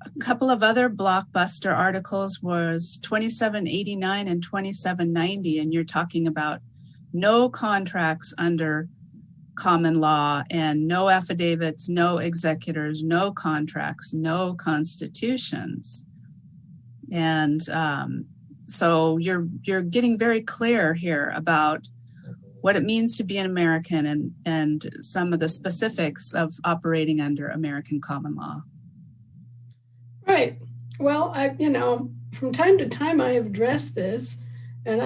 A couple of other blockbuster articles was 2789 and 2790, and you're talking about no contracts under common law and no affidavits, no executors, no contracts, no constitutions. And so you're getting very clear here about what it means to be an American and some of the specifics of operating under American common law. Right. Well, from time to time I have addressed this, and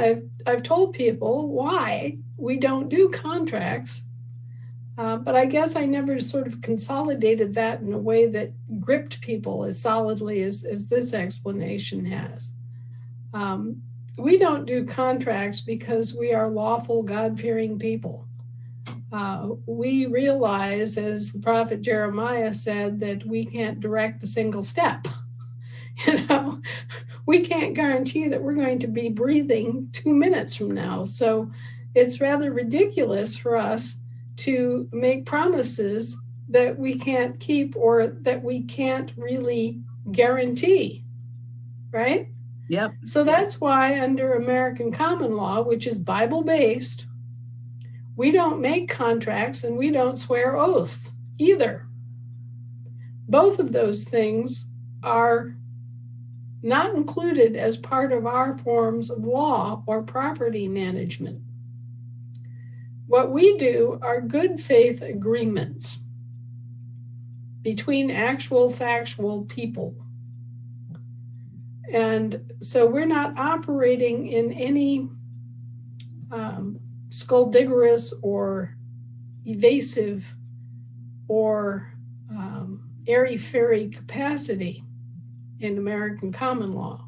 I've told people why we don't do contracts, but I guess I never sort of consolidated that in a way that gripped people as solidly as this explanation has. We don't do contracts because we are lawful, God-fearing people. We realize, as the prophet Jeremiah said, that we can't direct a single step. We can't guarantee that we're going to be breathing 2 minutes from now. So it's rather ridiculous for us to make promises that we can't keep or that we can't really guarantee, right? Yep. So that's why under American common law, which is Bible-based, we don't make contracts and we don't swear oaths either. Both of those things are not included as part of our forms of law or property management. What we do are good faith agreements between actual factual people. And so we're not operating in any skullduggerous or evasive or airy-fairy capacity in American common law.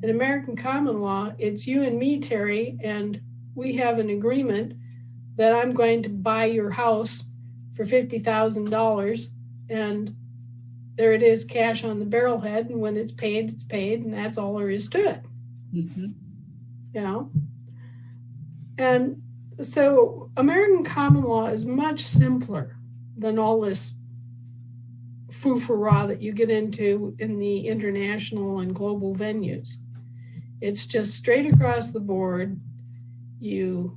In American common law, it's you and me, Terry, and we have an agreement that I'm going to buy your house for $50,000, and there it is, cash on the barrelhead, and when it's paid, and that's all there is to it. Mm-hmm. And so American common law is much simpler than all this foo-for-rah that you get into in the international and global venues. It's just straight across the board. You,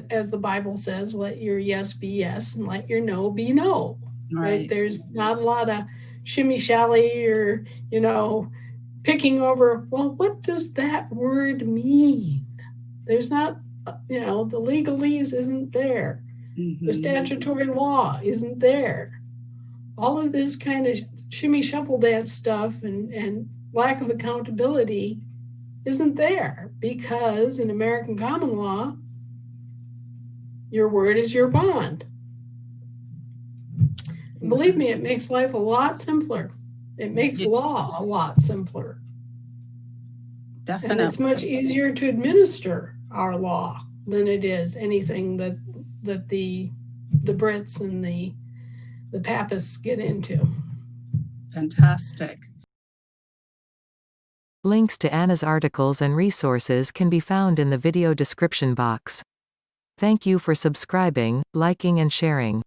as the Bible says, let your yes be yes and let your no be no. Right? There's not a lot of shimmy-shally or, picking over, well, what does that word mean? There's not, the legalese isn't there. Mm-hmm. The statutory law isn't there. All of this kind of shimmy shuffle dance stuff and lack of accountability isn't there because in American common law, your word is your bond. And believe me, it makes life a lot simpler. It makes law a lot simpler. Definitely. And it's much easier to administer our law than it is anything that the Brits and the Papists get into. Fantastic. Links to Anna's articles and resources can be found in the video description box. Thank you for subscribing, liking and sharing.